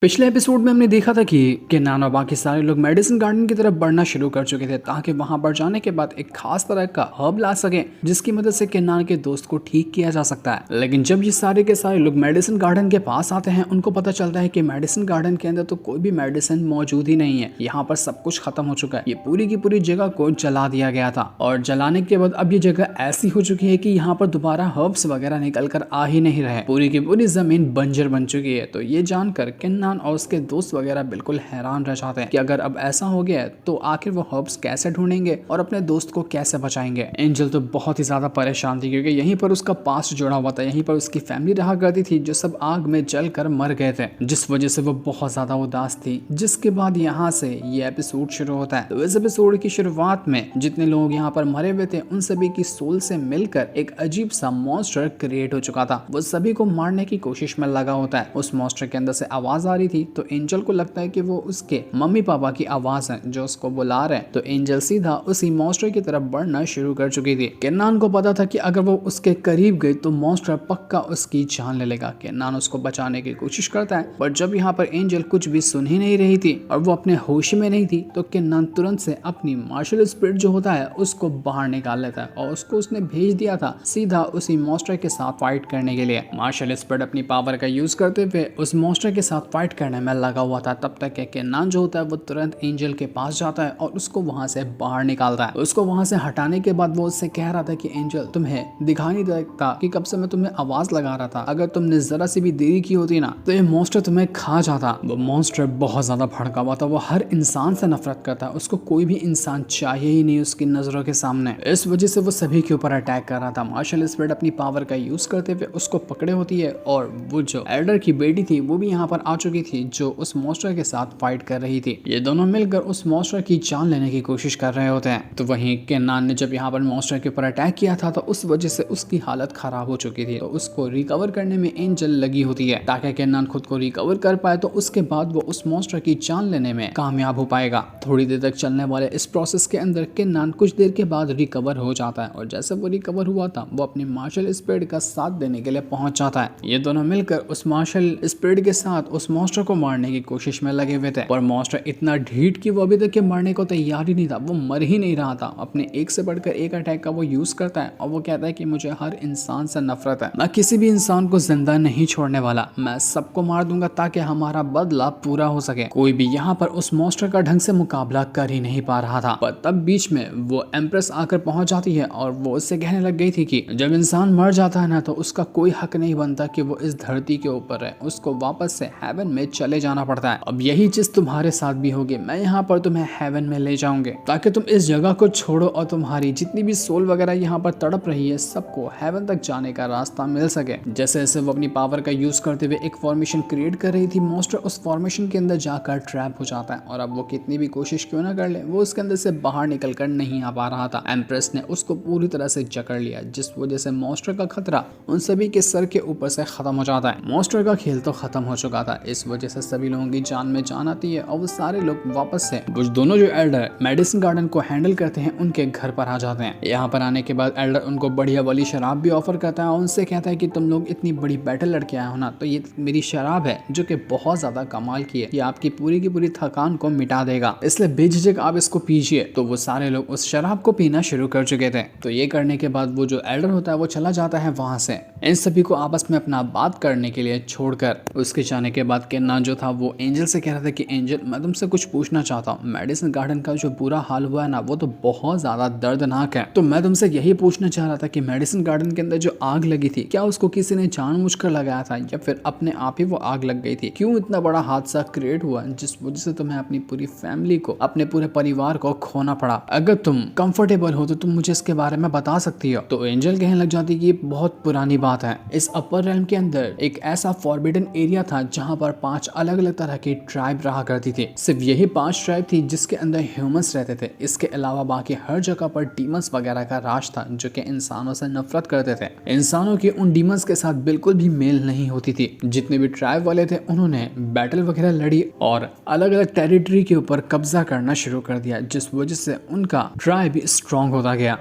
पिछले एपिसोड में हमने देखा था कि केनान और बाकी सारे लोग मेडिसिन गार्डन की तरफ बढ़ना शुरू कर चुके थे ताकि वहां पर जाने के बाद एक खास तरह का हर्ब ला सकें जिसकी मदद से केनान के दोस्त को ठीक किया जा सकता है। लेकिन जब ये सारे के सारे लोग मेडिसिन गार्डन के पास आते हैं उनको पता चलता है कि मेडिसिन गार्डन के अंदर तो कोई भी मेडिसिन मौजूद ही नहीं है। यहाँ पर सब कुछ खत्म हो चुका है। ये पूरी की पूरी जगह को जला दिया गया था और जलाने के बाद अब ये जगह ऐसी हो चुकी है कि यहाँ पर दोबारा हर्ब्स वगैरह निकल कर आ ही नहीं रहे। पूरी की पूरी जमीन बंजर बन चुकी है। तो ये जानकर केनान और उसके दोस्त वगैरह बिल्कुल हैरान रह जाते हैं कि अगर अब ऐसा हो गया है तो आखिर वो हर्ब्स कैसे ढूंढेंगे और अपने दोस्त को कैसे बचाएंगे। एंजल तो बहुत ही ज्यादा परेशान थी क्योंकि यहीं पर उसका पास्ट जुड़ा हुआ था। यहीं पर उसकी फैमिली रहा करती थी जो सब आग में जल कर मर गए थे, जिस वजह से वो बहुत ज्यादा उदास थी। जिसके बाद यहाँ से ये एपिसोड शुरू होता है। तो इस एपिसोड की शुरुआत में जितने लोग यहाँ पर मरे हुए थे उन सभी की सोल से मिलकर एक अजीब सा मॉन्स्टर क्रिएट हो चुका था। वो सभी को मारने की कोशिश में लगा होता है। उस मॉन्स्टर के अंदर से आवाज आ रही थी तो एंजल को लगता है कि वो उसके मम्मी पापा की आवाज है जो उसको बुला रहे हैं। तो एंजल सीधा उसी मॉन्स्टर की तरफ बढ़ना शुरू कर चुकी थी। केनान को पता था कि अगर वो उसके करीब गई तो मॉन्स्टर पक्का उसकी जान ले लेगा। केनान उसको बचाने की कोशिश करता है पर जब यहाँ पर एंजल कुछ भी सुन ही नहीं रही थी और वो अपने होश में नहीं थी तो केनान तुरंत से अपनी मार्शल स्पिरिट जो होता है उसको बाहर निकाल लेता है और उसको उसने भेज दिया था सीधा उसी मॉन्स्टर के साथ फाइट करने के लिए। मार्शल स्पिरिट अपनी पावर का यूज करते हुए उस मॉन्स्टर के साथ फाइट करने में लगा हुआ था। तब तक केनान जो होता है वो तुरंत एंजल के पास जाता है और उसको वहां से बाहर निकालता है। उसको वहां से हटाने के बाद वो उससे कह रहा था कि एंजल तुम्हें दिखाई नहीं देता कि कब से मैं तुम्हें आवाज लगा रहा था। अगर तुमने जरा सी भी देरी की होती ना तो ये मॉन्स्टर तुम्हें खा जाता। वो मॉन्स्टर बहुत ज्यादा भड़का हुआ था। वो हर इंसान से नफरत करता है। उसको कोई भी इंसान चाहिए ही नहीं उसकी नजरों के सामने। इस वजह से वो सभी के ऊपर अटैक कर रहा था। मार्शल स्पिरिट अपनी पावर का यूज करते हुए उसको पकड़े होती है और वो जो एल्डर की बेटी थी वो भी यहाँ पर आ चुकी थी जो उस मॉन्स्टर के साथ फाइट कर रही थी। ये दोनों मिलकर उस मॉन्स्टर की जान लेने की कोशिश कर रहे होते हैं। तो वहीं केनान ने जब यहाँ पर मॉन्स्टर के ऊपर अटैक किया था तो उस वजह से उसकी हालत खराब हो चुकी थी। तो उसको रिकवर करने में एंजल लगी होती है ताकि केनान खुद को रिकवर कर पाए तो उसके बाद वो उस मॉन्स्टर की जान लेने में कामयाब हो पाएगा। थोड़ी देर तक चलने वाले इस प्रोसेस के अंदर केनान कुछ देर के बाद रिकवर हो जाता है और जैसे वो रिकवर हुआ था वो अपनी मार्शल स्पिरिट का साथ देने के लिए पहुंच जाता है। ये दोनों मिलकर उस मार्शल स्पिरिट के साथ उस मॉन्स्टर को मारने की कोशिश में लगे हुए थे पर मॉन्स्टर इतना ढीठ कि वो अभी तक के मरने को तैयार ही नहीं था। वो मर ही नहीं रहा था। अपने एक से बढ़कर एक अटैक का वो यूज करता है और वो कहता है कि मुझे हर इंसान से नफरत है। मैं किसी भी इंसान को जिंदा नहीं छोड़ने वाला। मैं सबको मार दूंगा ताकि हमारा बदला पूरा हो सके। कोई भी यहाँ पर उस मॉन्स्टर का ढंग से मुकाबला कर ही नहीं पा रहा था। पर तब बीच में वो एम्प्रेस आकर पहुंच जाती है और वो उससे कहने लग गई थी कि जब इंसान मर जाता है ना तो उसका कोई हक नहीं बनता कि वो इस धरती के ऊपर है। उसको वापस से हेवन में चले जाना पड़ता है। अब यही चीज तुम्हारे साथ भी होगी। मैं यहाँ पर तुम्हें हेवन में ले जाऊंगे ताकि तुम इस जगह को छोड़ो और तुम्हारी जितनी भी सोल वगैरह यहाँ पर तड़प रही है सबको हेवन तक जाने का रास्ता मिल सके। जैसे जैसे वो अपनी पावर का यूज करते हुए एक फॉर्मेशन क्रिएट कर रही थी मॉन्स्टर उस फॉर्मेशन के अंदर जाकर ट्रैप हो जाता है और अब वो कितनी भी कोशिश क्यों ना कर ले वो उसके अंदर से बाहर निकल कर नहीं आ पा रहा था। एम्प्रेस ने उसको पूरी तरह से जकड़ लिया जिस वजह से मॉन्स्टर का खतरा उन सभी के सर के ऊपर से खत्म हो जाता है। मॉन्स्टर का खेल तो खत्म हो चुका था। इस वजह से सभी लोगों की जान में जान आती है और वो सारे लोग वापस से वो दोनों जो एल्डर मेडिसिन गार्डन को हैंडल करते हैं उनके घर पर आ जाते हैं। यहाँ पर आने के बाद एल्डर उनको बढ़िया वाली शराब भी ऑफर करता है और उनसे कहता है कि तुम लोग इतनी बड़ी बैटल लड़के आए हो ना तो ये मेरी शराब है जो कि बहुत ज्यादा कमाल की है। ये आपकी पूरी की पूरी थकान को मिटा देगा इसलिए बेझिझक आप इसको पीजिए। तो वो सारे लोग उस शराब को पीना शुरू कर चुके थे। तो ये करने के बाद वो जो एल्डर होता है वो चला जाता है वहां से इन सभी को आपस में अपना बात करने के लिए छोड़कर। उसके जाने के बाद केनान जो था वो एंजल से कह रहा था कि एंजल मैं तुमसे कुछ पूछना चाहता हूँ। मेडिसिन गार्डन का जो बुरा हाल हुआ है ना वो तो बहुत ज्यादा दर्दनाक है। तो मैं तुमसे यही पूछना चाह रहा था कि मेडिसिन गार्डन के अंदर जो आग लगी थी क्या उसको किसी ने जानबूझकर लगाया था या फिर अपने आप ही वो आग लग गई थी। क्यों इतना बड़ा हादसा क्रिएट हुआ जिस वजह से तुम्हें अपनी पूरी फैमिली को अपने पूरे परिवार को खोना पड़ा। अगर तुम कंफर्टेबल हो तो तुम मुझे इसके बारे में बता सकती हो। तो एंजल कहने लग जाती कि ये बहुत पुरानी बात है। इस अपर रेल्म के अंदर एक ऐसा फॉरबिडन एरिया था जहां पर 5 अलग अलग तरह की ट्राइब रहा करती थी। सिर्फ यही 5 ट्राइब थी जिसके अंदर ह्यूमंस रहते थे। इसके अलावा बाकी हर जगह पर डीमंस वगैरह का राज था जो कि इंसानों से नफरत करते थे। इंसानों की उन डीमंस के साथ बिल्कुल भी मेल नहीं होती थी। जितने भी ट्राइब वाले थे उन्होंने बैटल वगैरह लड़ी और अलग अलग टेरिटरी के ऊपर कब्जा करना शुरू कर दिया जिस वजह से उनका ट्राइब स्ट्रॉन्ग होता गया।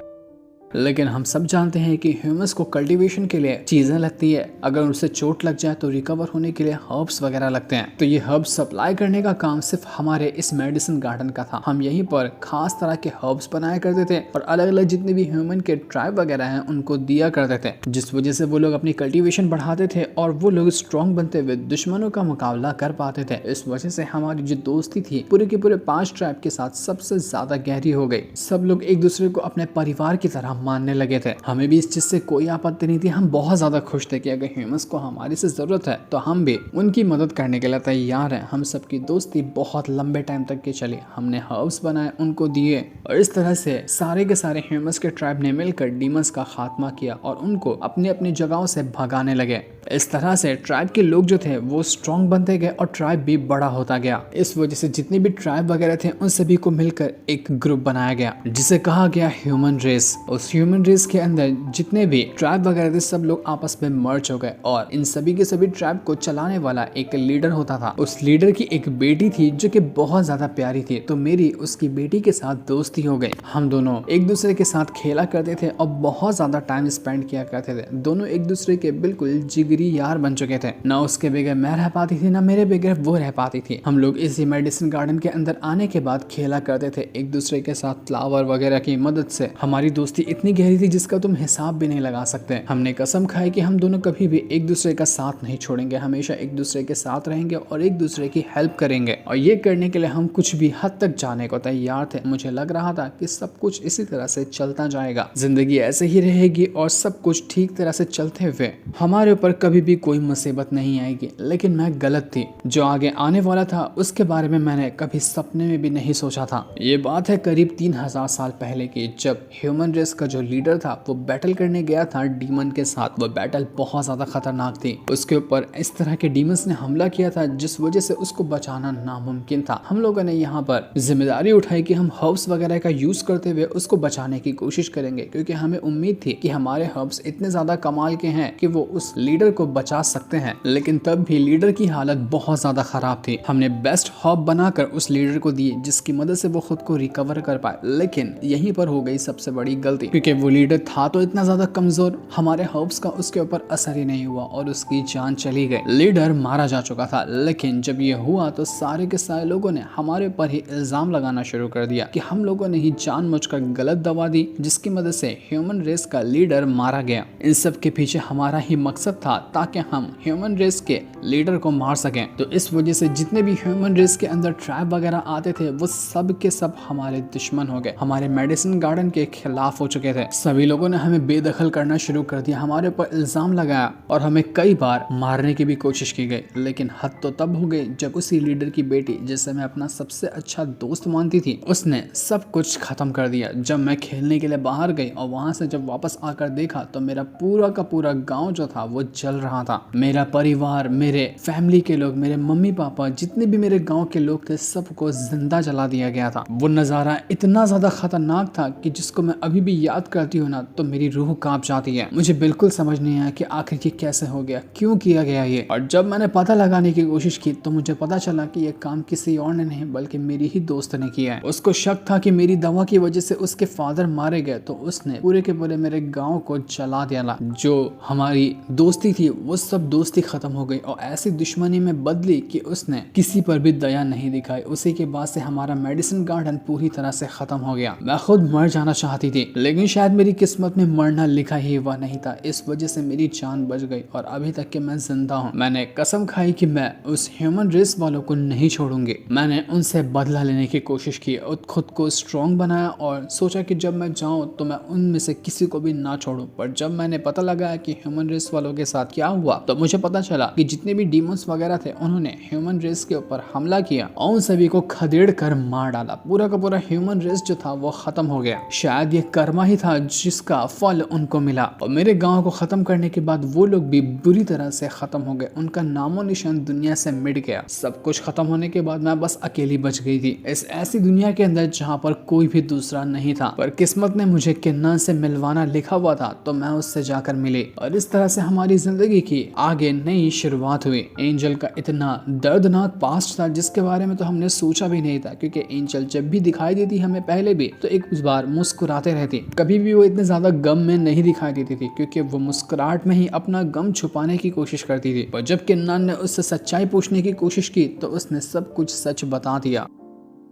लेकिन हम सब जानते हैं कि ह्यूमंस को कल्टीवेशन के लिए चीजें लगती है, अगर उनसे चोट लग जाए तो रिकवर होने के लिए हर्ब्स वगैरह लगते हैं। तो ये हर्ब्स सप्लाई करने का काम सिर्फ हमारे इस मेडिसिन गार्डन का था। हम यहीं पर खास तरह के हर्ब्स बनाया करते थे और अलग अलग जितने भी ह्यूमन के ट्राइब वगैरह हैं उनको दिया करते थे, जिस वजह से वो लोग अपनी कल्टीवेशन बढ़ाते थे और वो लोग स्ट्रॉन्ग बनते हुए दुश्मनों का मुकाबला कर पाते थे। इस वजह से हमारी जो दोस्ती थी पूरे के पूरे 5 ट्राइब के साथ सबसे ज्यादा गहरी हो गई। सब लोग एक दूसरे को अपने परिवार की तरह मानने लगे थे। हमें भी इस चीज से कोई आपत्ति नहीं थी। हम बहुत ज्यादा खुश थे कि अगर ह्यूमंस को हमारी से जरूरत है तो हम भी उनकी मदद करने के लिए तैयार हैं। हम सबकी दोस्ती बहुत लंबे टाइम तक की चली। हमने हर्ब्स बनाए, उनको दिए और इस तरह से सारे के सारे ह्यूमंस के ट्राइब ने मिलकर डीमंस का खात्मा किया और उनको अपनी अपनी जगहों से भगाने लगे। इस तरह से ट्राइब के लोग जो थे वो स्ट्रॉन्ग बनते गए और ट्राइब भी बड़ा होता गया। इस वजह से जितने भी ट्राइब वगैरह थे उन सभी को मिलकर एक ग्रुप बनाया गया जिसे कहा गया ह्यूमन रेस। उस ह्यूमन रेस के अंदर जितने भी ट्राइब वगैरह थे सब लोग आपस में मर्ज हो गए और इन सभी के सभी ट्राइब को चलाने वाला एक लीडर होता था। उस लीडर की एक बेटी थी जो कि बहुत ज्यादा प्यारी थी, तो मेरी उसकी बेटी के साथ दोस्ती हो गई। हम दोनों एक दूसरे के साथ खेला करते थे और बहुत ज्यादा टाइम स्पेंड किया करते थे। दोनों एक दूसरे के बिल्कुल जिगरी यार बन चुके थे। ना उसके बगैर मैं रह पाती थी, ना मेरे बगैर वो रह पाती थी। हम लोग इसी मेडिसिन गार्डन के अंदर आने के बाद खेला करते थे एक दूसरे के साथ। फ्लावर वगैरह की मदद से हमारी दोस्ती इतनी गहरी थी जिसका तुम हिसाब भी नहीं लगा सकते। हमने कसम खाई कि हम दोनों कभी भी एक दूसरे का साथ नहीं छोड़ेंगे, हमेशा एक दूसरे के साथ रहेंगे और एक दूसरे की हेल्प करेंगे। और ये करने के लिए हम कुछ भी हद तक जाने को तैयार थे। मुझे लग रहा था कि सब कुछ इसी तरह से चलता जाएगा, जिंदगी ऐसे ही रहेगी और सब कुछ ठीक तरह से चलते हुए हमारे ऊपर कभी भी कोई मुसीबत नहीं आएगी। लेकिन मैं गलत थी। जो आगे आने वाला था उसके बारे में मैंने कभी सपने में भी नहीं सोचा था। ये बात है करीब 3000 साल पहले की, जब ह्यूमन रेस का जो लीडर था वो बैटल करने गया था डीमन के साथ। वो बैटल बहुत ज्यादा खतरनाक थी। उसके ऊपर इस तरह के डीमंस ने हमला किया था जिस वजह से उसको बचाना नामुमकिन था। हम लोगों ने यहाँ पर जिम्मेदारी उठाई कि हम हर्ब्स वगैरह का यूज करते हुए उसको बचाने की कोशिश करेंगे, क्योंकि हमें उम्मीद थी कि हमारे हर्ब्स इतने ज्यादा कमाल के हैं कि वो उस लीडर को बचा सकते हैं। लेकिन तब भी लीडर की हालत बहुत ज्यादा खराब थी। हमने बेस्ट हर्ब बनाकर उस लीडर को दिए जिसकी मदद से वो खुद को रिकवर कर पाए। लेकिन यहीं पर हो गई सबसे बड़ी गलती, क्योंकि वो लीडर था तो इतना ज्यादा कमजोर, हमारे हर्ब्स का उसके ऊपर असर ही नहीं हुआ और उसकी जान चली गई। लीडर मारा जा चुका था। लेकिन जब ये हुआ तो सारे के सारे लोगों ने हमारे ऊपर ही इल्जाम लगाना शुरू कर दिया कि हम लोगों ने ही जानबूझकर गलत दवा दी जिसकी मदद से ह्यूमन रेस का लीडर मारा गया। इन सब के पीछे हमारा ही मकसद था ताकि हम ह्यूमन रेस के लीडर को मार सकें। तो इस वजह से जितने भी ह्यूमन रेस के अंदर ट्राइब वगैरह आते थे वो सब के सब हमारे दुश्मन हो गए, हमारे मेडिसिन गार्डन के खिलाफ हो चुके थे। सभी लोगों ने हमें बेदखल करना शुरू कर दिया, हमारे ऊपर इल्जाम लगाया और हमें कई बार मारने की भी कोशिश की गई। लेकिन हद तो तब हो गई जब उसी लीडर की बेटी, जिसे मैं अपना सबसे अच्छा दोस्त मानती थी, उसने सब कुछ खत्म कर दिया। जब मैं खेलने के लिए बाहर गई और वहां से जब वापस आकर देखा तो मेरा पूरा का पूरा गांव जो था वो जल रहा था। मेरा परिवार, मेरे फैमिली के लोग, मेरे मम्मी पापा, जितने भी मेरे गांव के लोग थे, सबको जिंदा जला दिया गया था। वो नजारा इतना ज्यादा खतरनाक था कि जिसको मैं अभी भी याद करती हूँ ना तो मेरी रूह कांप जाती है। मुझे बिल्कुल समझ नहीं आया कि आखिर ये कैसे हो गया, क्यों किया गया ये। और जब मैंने पता लगाने की कोशिश की तो मुझे पता चला कि ये काम किसी और ने नहीं बल्कि मेरी ही दोस्त ने किया है। उसको शक था कि मेरी दवा की वजह से उसके फादर मारे गए, तो उसने पूरे के पूरे मेरे गाँव को जला दिया। जो हमारी दोस्ती थी वो सब दोस्ती खत्म हो गई और ऐसी दुश्मनी में बदली कि उसने किसी पर भी दया नहीं दिखाई। उसी के बाद से हमारा मेडिसिन गार्डन पूरी तरह से खत्म हो गया। मैं खुद मर जाना चाहती थी लेकिन शायद मेरी किस्मत में मरना लिखा ही हुआ नहीं था। इस वजह से मेरी जान बच गई और अभी तक कि मैं जिंदा हूँ। मैंने कसम खाई कि मैं उस ह्यूमन रेस वालों को नहीं छोड़ूंगी। मैंने उनसे बदला लेने की कोशिश की और खुद को स्ट्रॉन्ग बनाया और सोचा कि जब मैं जाऊं तो मैं उनमें से किसी को भी ना छोड़ूं। पर जब मैंने पता लगाया कि ह्यूमन रेस वालों के साथ क्या हुआ तो मुझे पता चला कि जितने भी डीमंस वगैरह थे उन्होंने ह्यूमन रेस के ऊपर हमला किया और उन सभी को खदेड़ कर मार डाला। पूरा का पूरा ह्यूमन रेस जो था वो खत्म हो गया। शायद ये कर्मा ही था जिसका फल उनको मिला और मेरे गांव को खत्म करने के बाद वो लोग भी बुरी तरह से खत्म हो गए। उनका नामो निशान दुनिया से मिट गया। सब कुछ खत्म होने के बाद मैं बस अकेली बच गई थी इस ऐसी दुनिया के अंदर जहाँ पर कोई भी दूसरा नहीं था। पर किस्मत ने मुझे किन्नान से मिलवाना लिखा हुआ था तो मैं उससे जाकर मिली और इस तरह से हमारी जिंदगी की आगे नई शुरुआत हुई। एंजल का इतना दर्दनाक पास्ट था जिसके बारे में तो हमने सोचा भी नहीं था, क्योंकि एंजल जब भी दिखाई देती हमें पहले भी तो एक बार मुस्कुराते रहती, कभी भी वो इतने ज्यादा गम में नहीं दिखाई देती थी, क्योंकि वो मुस्कुराहट में ही अपना गम छुपाने की कोशिश करती थी। और जब किन्नान ने उससे सच्चाई पूछने की कोशिश की तो उसने सब कुछ सच बता दिया,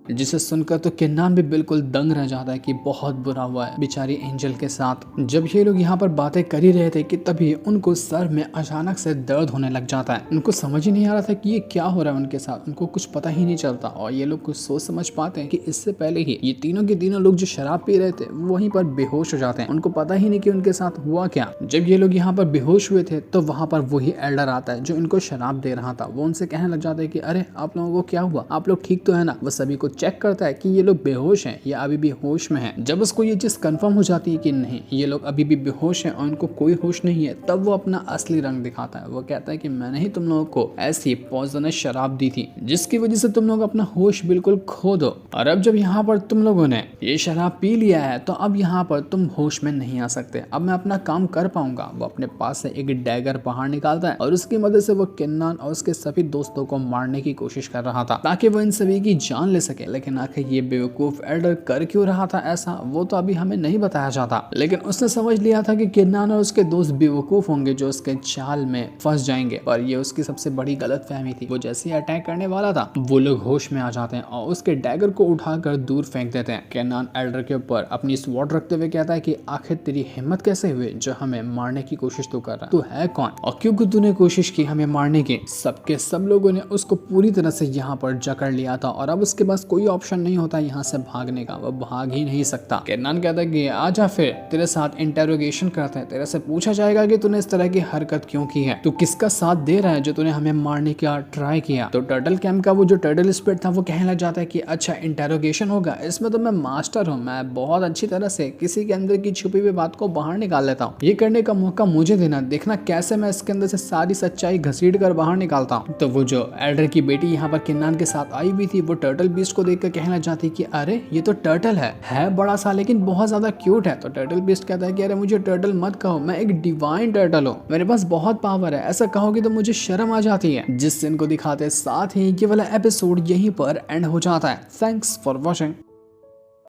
जिसे सुनकर तो किन्नान भी बिल्कुल दंग रह जाता है कि बहुत बुरा हुआ है बेचारी एंजल के साथ। जब ये लोग यहाँ पर बातें कर ही रहे थे कि तभी उनको सर में अचानक से दर्द होने लग जाता है। उनको समझ ही नहीं आ रहा था कि ये क्या हो रहा है उनके साथ, उनको कुछ पता ही नहीं चलता। और ये लोग कुछ सोच समझ पाते हैं कि इससे पहले ही ये तीनों के तीनों लोग जो शराब पी रहे थे वहीं पर बेहोश हो जाते हैं। उनको पता ही नहीं कि उनके साथ हुआ क्या। जब ये लोग यहाँ पर बेहोश हुए थे तो वहाँ पर वही एल्डर आता है जो इनको शराब दे रहा था। वो उनसे कहने लग जाता है कि अरे आप लोगों को क्या हुआ, आप लोग ठीक तो है ना। वो सभी को चेक करता है कि ये लोग बेहोश हैं या अभी भी होश में हैं। जब उसको ये चीज कंफर्म हो जाती है कि नहीं ये लोग अभी भी बेहोश हैं और इनको कोई होश नहीं है, तब वो अपना असली रंग दिखाता है। वो कहता है कि मैंने ही तुम लोगों को ऐसी पॉइजनस शराब दी थी जिसकी वजह से तुम लोग अपना होश बिल्कुल खो दो। और अब जब यहाँ पर तुम लोगों ने ये शराब पी लिया है तो अब यहाँ पर तुम होश में नहीं आ सकते, अब मैं अपना काम कर पाऊंगा। वो अपने पास से एक डैगर बाहर निकालता है और उसकी मदद से वो किन्नान और उसके सभी दोस्तों को मारने की कोशिश कर रहा था ताकि वो इन सभी की जान ले सके। लेकिन आखिर ये बेवकूफ एल्डर कर क्यों रहा था ऐसा, वो तो अभी हमें नहीं बताया जाता। लेकिन उसने समझ लिया था कि किन्नान और उसके दोस्त बेवकूफ होंगे जो उसके चाल में फंस जाएंगे। पर ये उसकी सबसे बड़ी गलतफहमी थी। वो जैसे ही अटैक करने वाला था वो लोग होश में आ जाते हैं और उसके डैगर को उठाकर दूर फेंक देते हैं। किन्नान एल्डर के ऊपर अपनी स्वॉर्ड रखते हुए कहता है कि आखिर तेरी हिम्मत कैसे हुई जो हमें मारने की कोशिश तो कर रहा, तू है कौन और क्यों तूने कोशिश की हमें मारने की। सबके सब लोगों ने उसको पूरी तरह से यहाँ पर जकड़ लिया था और अब उसके पास कोई ऑप्शन नहीं होता यहाँ से भागने का, वो भाग ही नहीं सकता। किन्नान कहता है कि आजा फिर तेरे साथ इंटेरोगेशन करते हैं, तेरे से पूछा जाएगा कि तूने इस तरह की हरकत क्यों की है, तू किसका साथ दे रहा है जो तूने हमें मारने का ट्राई किया। तो टर्टल कैंप का वो जो टर्टल स्पिरिट था वो कहने लग जाता है कि अच्छा इंटेरोगेशन होगा, इसमें तो मैं मास्टर हूँ, मैं बहुत अच्छी तरह से किसी के अंदर की छुपी हुई बात को बाहर निकाल लेता हूँ, ये करने का मौका मुझे देना, देखना कैसे मैं इसके अंदर से सारी सच्चाई घसीट कर बाहर निकालता हूँ। तो वो जो एल्डर की बेटी यहाँ पर किन्नान के साथ आई हुई थी वो टर्टल बीस्ट को देख कर कहने लग जाती कि अरे ये तो टर्टल है बड़ा सा लेकिन बहुत ज्यादा क्यूट है। तो टर्टल बीस्ट कहता है कि अरे मुझे टर्टल मत कहो, मैं एक डिवाइन टर्टल हूँ, मेरे पास बहुत पावर है, ऐसा कहोगे तो मुझे शर्म आ जाती है। जिस सीन को दिखाते साथ ही ये वाला एपिसोड यहीं पर एंड हो जाता है। Thanks for watching.